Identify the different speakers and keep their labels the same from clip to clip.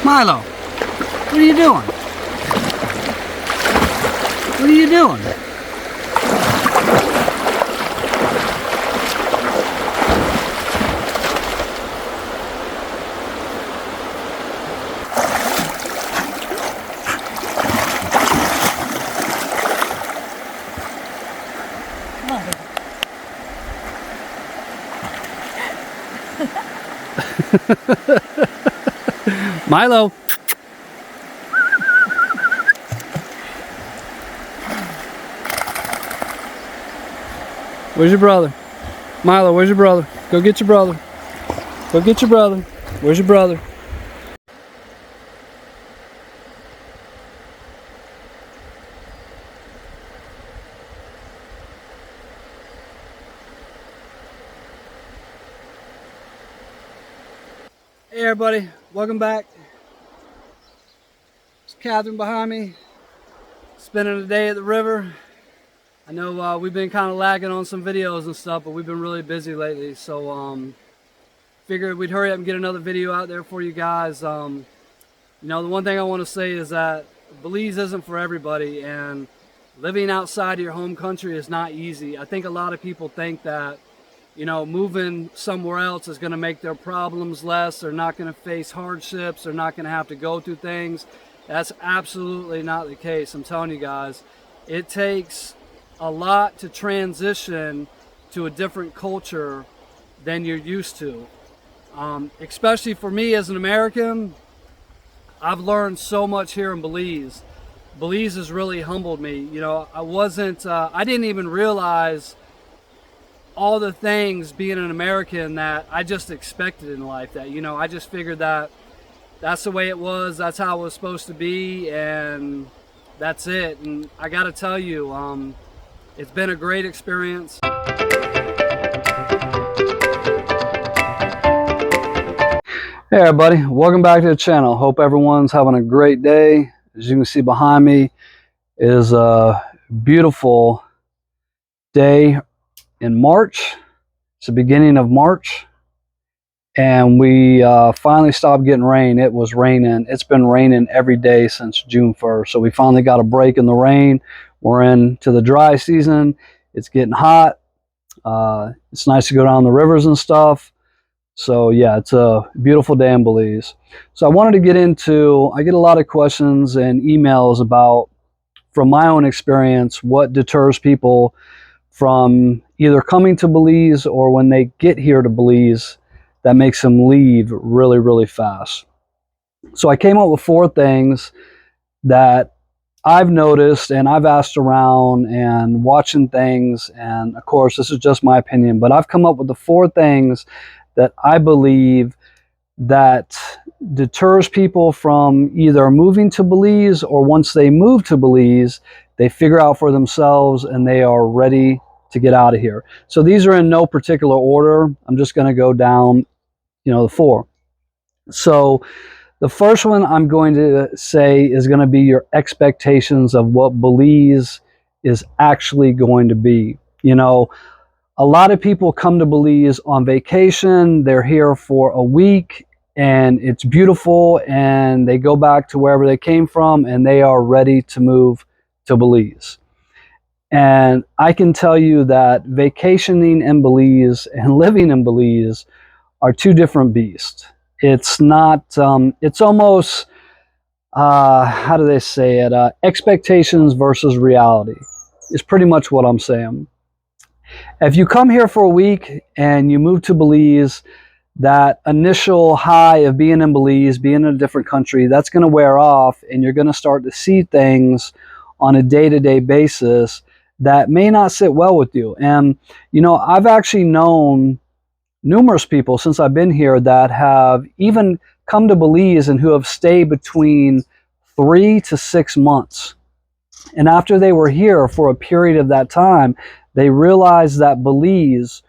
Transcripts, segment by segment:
Speaker 1: Milo, what are you doing? What are you doing? Milo. Where's your brother? Milo, where's your brother? Go get your brother. Go get your brother. Where's your brother? Hey everybody, welcome back. It's Catherine behind me, spending a day at the river. I know we've been kind of lagging on some videos and stuff, but we've been really busy lately, so figured we'd hurry up and get another video out there for you guys. You know, the one thing I want to say is that Belize isn't for everybody, and living outside of your home country is not easy. I think a lot of people think that, you know, moving somewhere else is going to make their problems less. They're not going to face hardships. They're not going to have to go through things. That's absolutely not the case. I'm telling you guys, it takes a lot to transition to a different culture than you're used to. Especially for me as an American, I've learned so much here in Belize. Belize has really humbled me. You know, I didn't even realize all the things being an American that I just expected in life. That, you know, I just figured that that's the way it was, that's how it was supposed to be, and that's it. And I gotta tell you, it's been a great experience. Hey everybody, welcome back to the channel. Hope everyone's having a great day. As you can see behind me is a beautiful day in March. It's the beginning of March, and we finally stopped getting rain. It was raining. It's been raining every day since June 1st, so we finally got a break in the rain. We're into the dry season. It's getting hot. It's nice to go down the rivers and stuff. So yeah, it's a beautiful day in Belize. So I wanted to get into, I get a lot of questions and emails about, from my own experience, what deters people from either coming to Belize or when they get here to Belize that makes them leave really, really fast. So I came up with 4 things that I've noticed, and I've asked around and watching things, and of course this is just my opinion, but I've come up with the 4 things that I believe that deters people from either moving to Belize, or once they move to Belize, they figure out for themselves and they are ready to get out of here. So these are in no particular order. I'm just going to go down, you know, the 4. So the first one I'm going to say is going to be your expectations of what Belize is actually going to be. You know, a lot of people come to Belize on vacation. They're here for a week and it's beautiful, and they go back to wherever they came from and they are ready to move to Belize. And I can tell you that vacationing in Belize and living in Belize are 2 different beasts. It's not, it's almost, how do they say it? Expectations versus reality is pretty much what I'm saying. If you come here for a week and you move to Belize, that initial high of being in Belize, being in a different country, that's going to wear off, and you're going to start to see things on a day-to-day basis that may not sit well with you. And, you know, I've actually known numerous people since I've been here that have even come to Belize and who have stayed between 3 to 6 months. And after they were here for a period of that time, they realized that Belize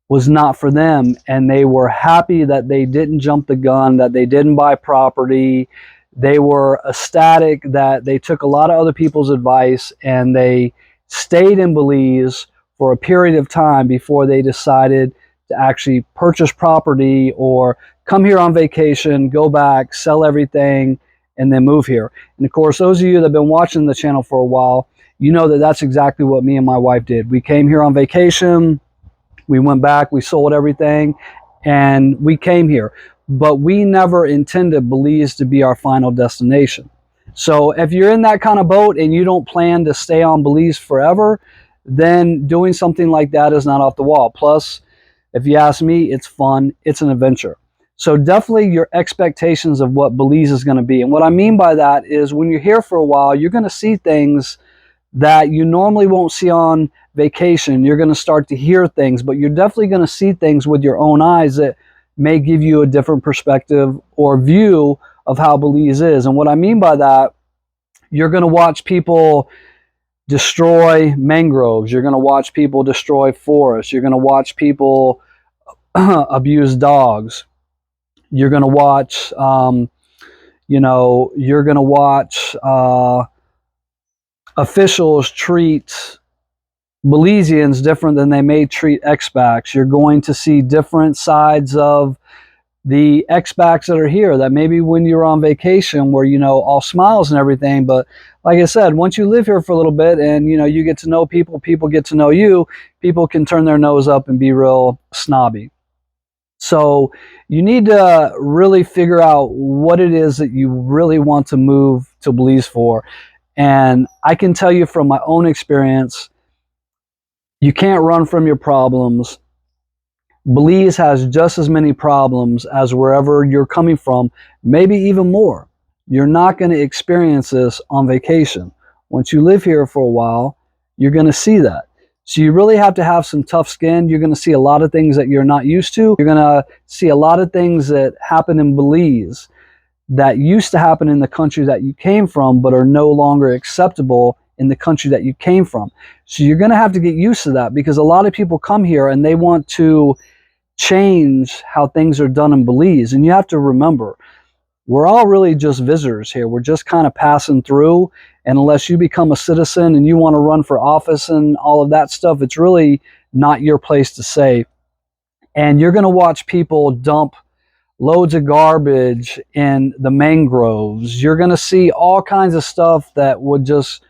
Speaker 1: was not for them, and they were happy that they didn't jump the gun, that they didn't buy property. They were ecstatic that they took a lot of other people's advice and they stayed in Belize for a period of time before they decided to actually purchase property or come here on vacation, go back, sell everything, and then move here. And of course, those of you that have been watching the channel for a while, you know that that's exactly what me and my wife did. We came here on vacation, we went back, we sold everything, and we came here. But we never intended Belize to be our final destination. So if you're in that kind of boat and you don't plan to stay on Belize forever, then doing something like that is not off the wall. Plus, if you ask me, it's fun, it's an adventure. So definitely your expectations of what Belize is going to be. And what I mean by that is when you're here for a while, you're going to see things that you normally won't see on vacation. You're going to start to hear things, but you're definitely going to see things with your own eyes that may give you a different perspective or view of how Belize is. And what I mean by that, you're going to watch people destroy mangroves. You're going to watch people destroy forests. You're going to watch people abuse dogs. You're going to watch, you're going to watch officials treat Belizeans different than they may treat expats. You're going to see different sides of the expats that are here that maybe when you're on vacation where, all smiles and everything. But like I said, once you live here for a little bit and, you get to know people, people get to know you, people can turn their nose up and be real snobby. So you need to really figure out what it is that you really want to move to Belize for. And I can tell you from my own experience, you can't run from your problems. Belize has just as many problems as wherever you're coming from, maybe even more. You're not going to experience this on vacation. Once you live here for a while, you're going to see that. So you really have to have some tough skin. You're going to see a lot of things that you're not used to. You're going to see a lot of things that happen in Belize that used to happen in the country that you came from, but are no longer acceptable in the country that you came from. So you're going to have to get used to that, because a lot of people come here and they want to change how things are done in Belize. And you have to remember, we're all really just visitors here. We're just kind of passing through. And unless you become a citizen and you want to run for office and all of that stuff, it's really not your place to say. And you're going to watch people dump loads of garbage in the mangroves. You're going to see all kinds of stuff that would just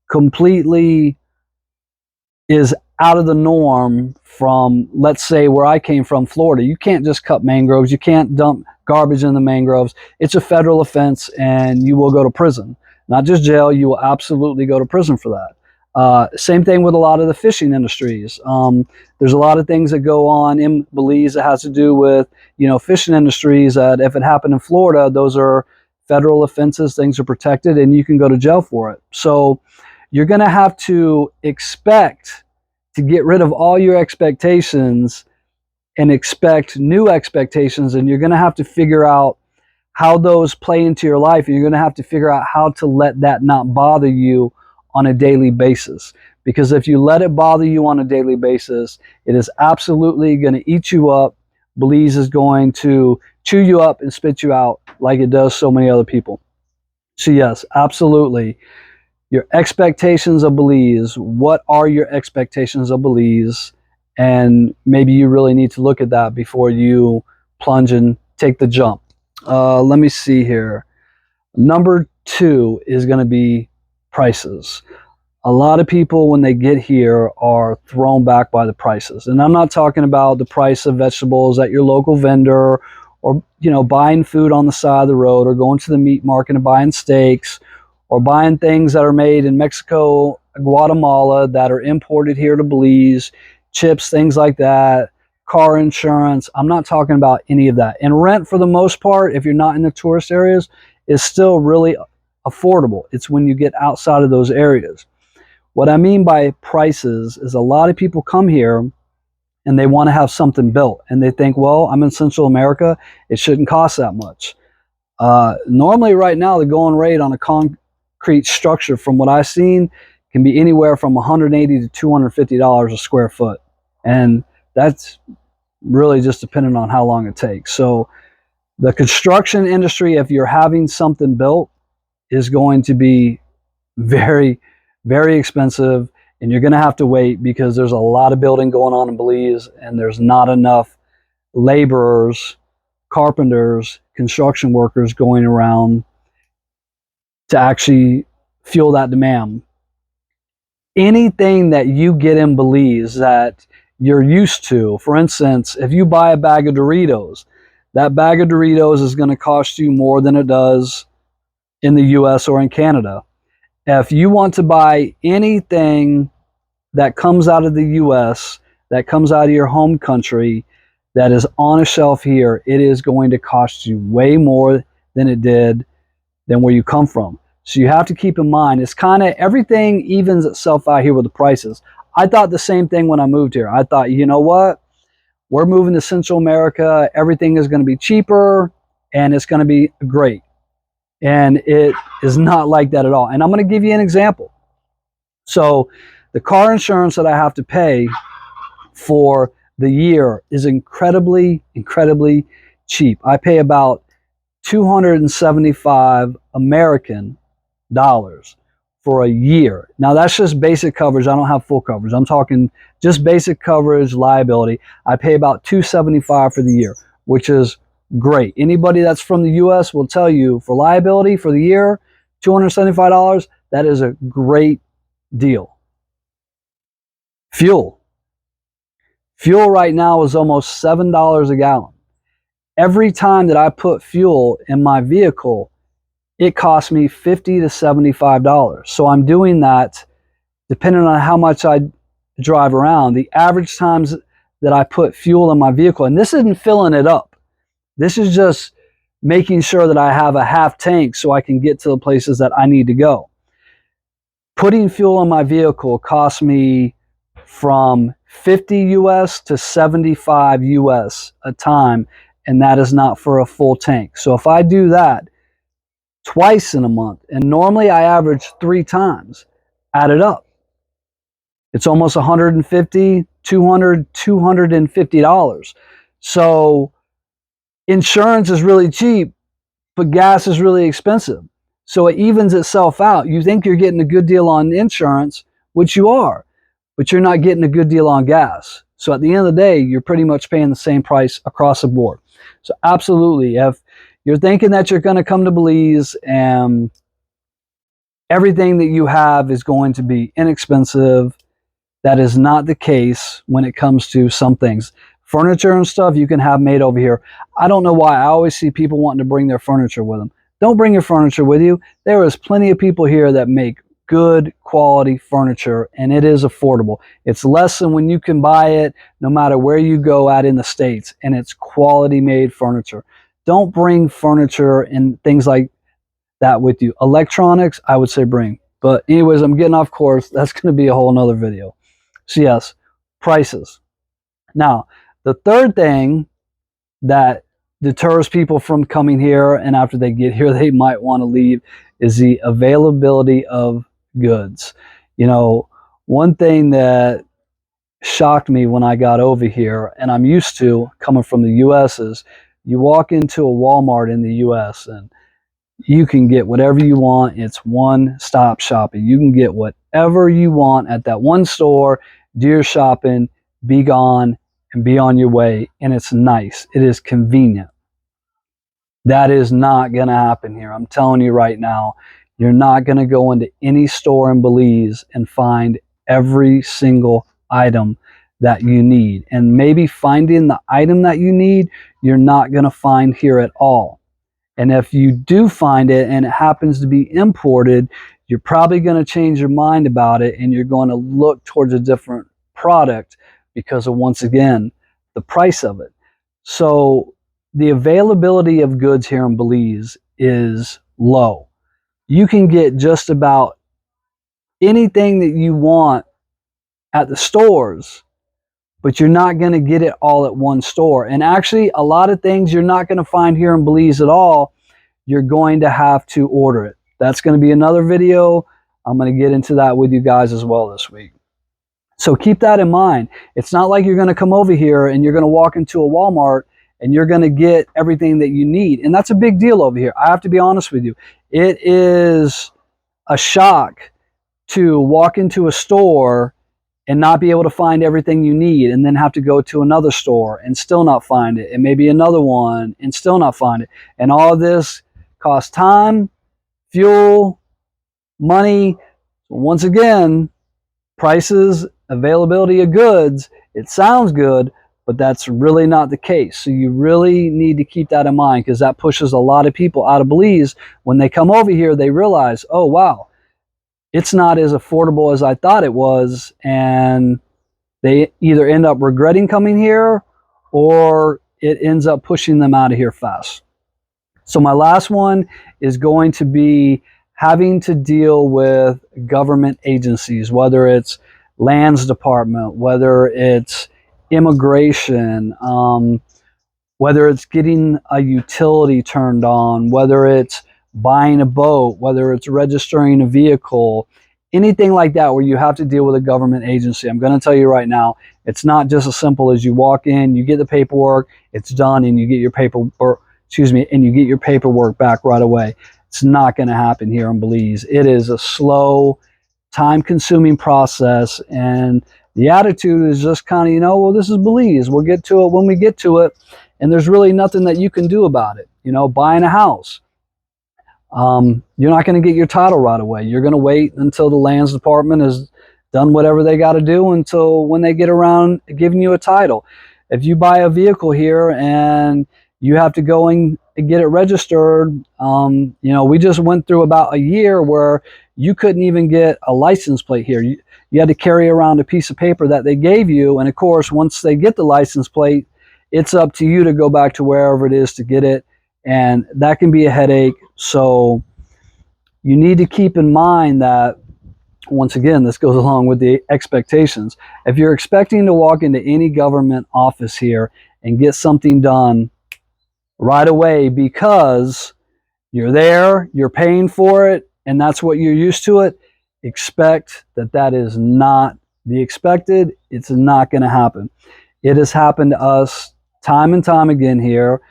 Speaker 1: completely is out of the norm from, let's say, where I came from, Florida. You can't just cut mangroves. You can't dump garbage in the mangroves. It's a federal offense and you will go to prison. Not just jail, you will absolutely go to prison for that. Same thing with a lot of the fishing industries. There's a lot of things that go on in Belize that has to do with, fishing industries that if it happened in Florida, those are federal offenses, things are protected, and you can go to jail for it. So you're going to have to expect to get rid of all your expectations and expect new expectations, and you're going to have to figure out how those play into your life, and you're going to have to figure out how to let that not bother you on a daily basis. Because if you let it bother you on a daily basis, it is absolutely going to eat you up. Belize is going to chew you up and spit you out like it does so many other people. So yes, absolutely. Your expectations of Belize. What are your expectations of Belize? And maybe you really need to look at that before you plunge and take the jump. Let me see here. Number 2 is going to be prices. A lot of people, when they get here, are thrown back by the prices. And I'm not talking about the price of vegetables at your local vendor, or buying food on the side of the road, or going to the meat market and buying steaks, or buying things that are made in Mexico, Guatemala, that are imported here to Belize, chips, things like that, car insurance. I'm not talking about any of that. And rent, for the most part, if you're not in the tourist areas, is still really affordable. It's when you get outside of those areas. What I mean by prices is a lot of people come here and they want to have something built. And they think, well, I'm in Central America, it shouldn't cost that much. Normally right now, the going rate on a concrete structure, from what I've seen, can be anywhere from $180 to $250 a square foot. And that's really just depending on how long it takes. So the construction industry, if you're having something built, is going to be very, very expensive. and you're going to have to wait because there's a lot of building going on in Belize, and there's not enough laborers, carpenters, construction workers going around to actually fuel that demand. Anything that you get in Belize that you're used to, for instance, if you buy a bag of Doritos, that bag of Doritos is going to cost you more than it does in the US or in Canada. If you want to buy anything that comes out of the US, that comes out of your home country, that is on a shelf here, it is going to cost you way more than it did than where you come from. So you have to keep in mind, it's kind of, everything evens itself out here with the prices. I thought the same thing when I moved here. I thought, you know what? We're moving to Central America. Everything is going to be cheaper and it's going to be great. And it is not like that at all. And I'm going to give you an example. So the car insurance that I have to pay for the year is incredibly, incredibly cheap. I pay about 275 American dollars for a year. Now that's just basic coverage. I don't have full coverage. I'm talking just basic coverage, liability. I pay about 275 for the year, which is great. Anybody that's from the US will tell you for liability for the year, $275, that is a great deal. Fuel right now is almost $7 a gallon. Every time that I put fuel in my vehicle, it costs me $50 to $75. So I'm doing that depending on how much I drive around. The average times that I put fuel in my vehicle, and this isn't filling it up. This is just making sure that I have a half tank so I can get to the places that I need to go. Putting fuel in my vehicle costs me from 50 US to 75 US a time, and that is not for a full tank. So if I do that twice in a month, and normally I average 3 times, add it up, it's almost $150, $200, $250. So insurance is really cheap, but gas is really expensive. So it evens itself out. You think you're getting a good deal on insurance, which you are, but you're not getting a good deal on gas. So at the end of the day, you're pretty much paying the same price across the board. So absolutely, if you're thinking that you're going to come to Belize and everything that you have is going to be inexpensive, that is not the case when it comes to some things. Furniture and stuff you can have made over here. I don't know why I always see people wanting to bring their furniture with them. Don't bring your furniture with you. There is plenty of people here that make good quality furniture, and it is affordable. It's less than when you can buy it no matter where you go at in the States, and it's quality made furniture. Don't bring furniture and things like that with you. Electronics, I would say bring. But anyways, I'm getting off course. That's going to be a whole nother video. So yes, prices. Now, the third thing that deters people from coming here, and after they get here, they might want to leave, is the availability of goods. You know, one thing that shocked me when I got over here, and I'm used to coming from the US, is you walk into a Walmart in the US and you can get whatever you want. It's one-stop shopping. You can get whatever you want at that one store, do your shopping, be gone, and be on your way. And it's nice. It is convenient. That is not going to happen here. I'm telling you right now, you're not going to go into any store in Belize and find every single item that you need. And maybe finding the item that you need, you're not going to find here at all. And if you do find it and it happens to be imported, you're probably going to change your mind about it, and you're going to look towards a different product because of, once again, the price of it. So the availability of goods here in Belize is low. You can get just about anything that you want at the stores, but you're not going to get it all at one store. And actually, a lot of things you're not going to find here in Belize at all. You're going to have to order it. That's going to be another video. I'm going to get into that with you guys as well this week. So keep that in mind. It's not like you're going to come over here and you're going to walk into a Walmart and you're going to get everything that you need. And that's a big deal over here. I have to be honest with you. It is a shock to walk into a store and not be able to find everything you need, and then have to go to another store and still not find it, and maybe another one and still not find it. And all of this costs time, fuel, money. Once again, prices, availability of goods, it sounds good, but that's really not the case. So you really need to keep that in mind, because that pushes a lot of people out of Belize. When they come over here, they realize, oh wow, it's not as affordable as I thought it was, and they either end up regretting coming here, or it ends up pushing them out of here fast. So my last one is going to be having to deal with government agencies, whether it's lands department, whether it's immigration, whether it's getting a utility turned on, whether it's buying a boat, whether it's registering a vehicle, anything like that where you have to deal with a government agency. I'm going to tell you right now, it's not just as simple as you walk in, you get the paperwork, it's done, and you get your paperwork back right away. It's not going to happen here in Belize. It is a slow, time-consuming process, and the attitude is just kind of, well, this is Belize. We'll get to it when we get to it, and there's really nothing that you can do about it. Buying a house. You're not going to get your title right away. You're going to wait until the lands department has done whatever they got to do until when they get around giving you a title. If you buy a vehicle here and you have to go and get it registered, we just went through about a year where you couldn't even get a license plate here. You had to carry around a piece of paper that they gave you, and of course, once they get the license plate, it's up to you to go back to wherever it is to get it, and that can be a headache. So you need to keep in mind that, once again, this goes along with the expectations. If you're expecting to walk into any government office here and get something done right away because you're there, you're paying for it, and that's what you're used to it, expect that that is not the expected. It's not going to happen. It has happened to us time and time again here,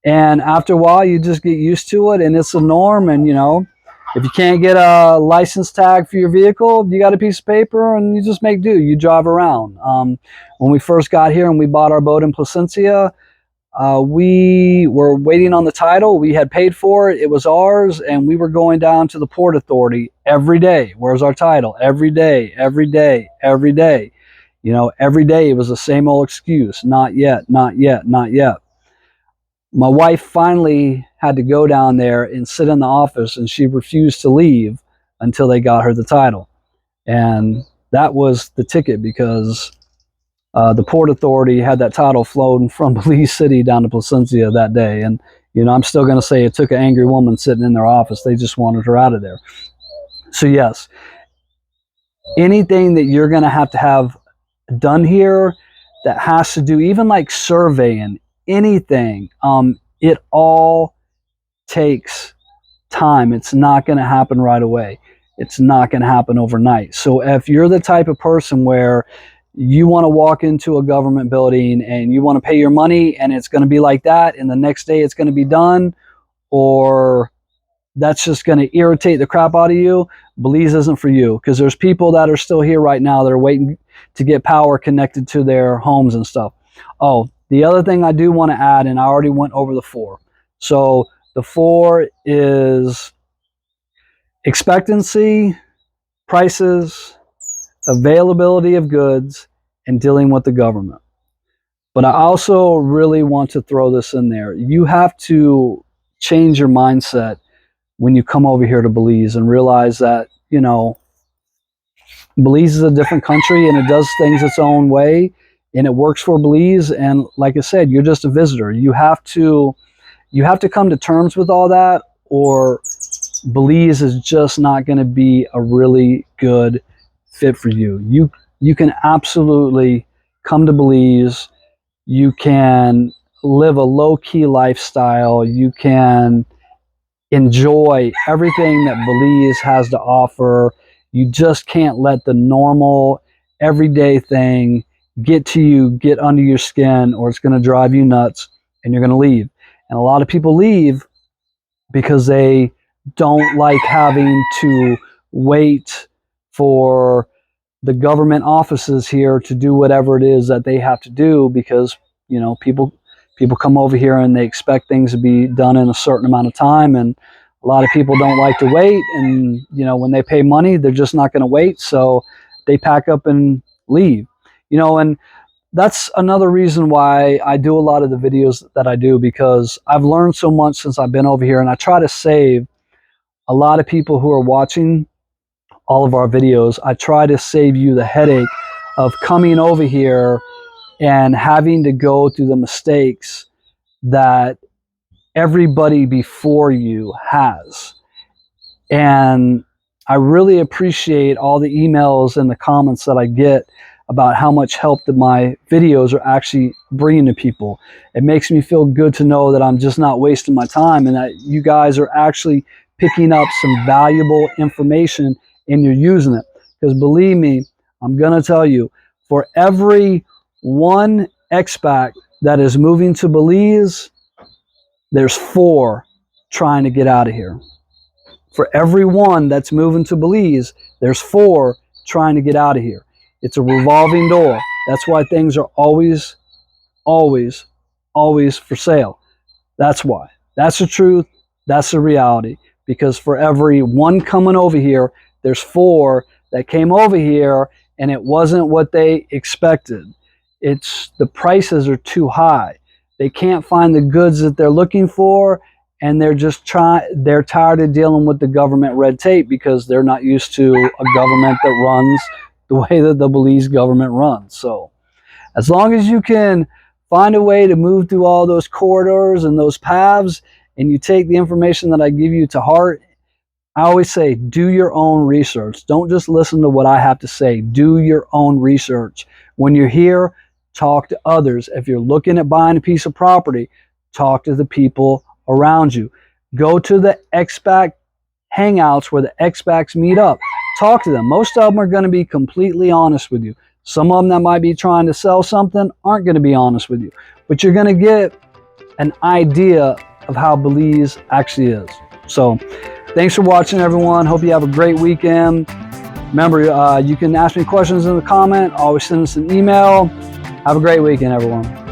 Speaker 1: and after a while you just get used to it, and it's a norm. And if you can't get a license tag for your vehicle, you got a piece of paper and you just make do. You drive around. When we first got here and we bought our boat in Placencia, we were waiting on the title. We had paid for it. It was ours, and we were going down to the port authority every day. Where's our title? Every day, every day, every day. Every day it was the same old excuse. Not yet, not yet, not yet. My wife finally had to go down there and sit in the office, and she refused to leave until they got her the title. And that was the ticket, because the Port Authority had that title flown from Belize City down to Placencia that day. And, I'm still going to say it took an angry woman sitting in their office. They just wanted her out of there. So yes, anything that you're going to have done here that has to do, even like surveying, anything, it all takes time. It's not going to happen right away. It's not going to happen overnight. So if you're the type of person where you want to walk into a government building and you want to pay your money and it's going to be like that, and the next day it's going to be done, or that's just going to irritate the crap out of you, Belize isn't for you. Because there's people that are still here right now that are waiting to get power connected to their homes and stuff. Oh, the other thing I do want to add, and I already went over the 4. So the 4 is expectancy, prices, availability of goods, and dealing with the government. But I also really want to throw this in there. You have to change your mindset when you come over here to Belize and realize that, Belize is a different country and it does things its own way, and it works for Belize. And like I said, you're just a visitor. You have to come to terms with all that, or Belize is just not going to be a really good fit for you. You can absolutely come to Belize. You can live a low-key lifestyle. You can enjoy everything that Belize has to offer. You just can't let the normal, everyday thing get to you, get under your skin, or it's going to drive you nuts and you're going to leave. And a lot of people leave because they don't like having to wait for the government offices here to do whatever it is that they have to do, because you know, people come over here and they expect things to be done in a certain amount of time, and a lot of people don't like to wait, and you know, when they pay money, they're just not going to wait, so they pack up and leave. You know, and that's another reason why I do a lot of the videos that I do, because I've learned so much since I've been over here, and I try to save a lot of people who are watching all of our videos. I try to save you the headache of coming over here and having to go through the mistakes that everybody before you has. And I really appreciate all the emails and the comments that I get about how much help that my videos are actually bringing to people. It makes me feel good to know that I'm just not wasting my time, and that you guys are actually picking up some valuable information and you're using it. Because believe me, I'm going to tell you, for every one expat that is moving to Belize, there's 4 trying to get out of here. For every one that's moving to Belize, there's 4 trying to get out of here. It's a revolving door. That's why things are always, always, always for sale. That's why. That's the truth. That's the reality. Because for every one coming over here, there's 4 that came over here and it wasn't what they expected. It's the prices are too high. They can't find the goods that they're looking for, and they're tired of dealing with the government red tape, because they're not used to a government that runs the way that the Belize government runs. So as long as you can find a way to move through all those corridors and those paths, and you take the information that I give you to heart, I always say, do your own research. Don't just listen to what I have to say. Do your own research. When you're here, talk to others. If you're looking at buying a piece of property, talk to the people around you. Go to the expat hangouts where the expats meet up. Talk to them. Most of them are going to be completely honest with you. Some of them that might be trying to sell something aren't going to be honest with you. But you're going to get an idea of how Belize actually is. So thanks for watching, everyone. Hope you have a great weekend. Remember, you can ask me questions in the comment. Always send us an email. Have a great weekend, everyone.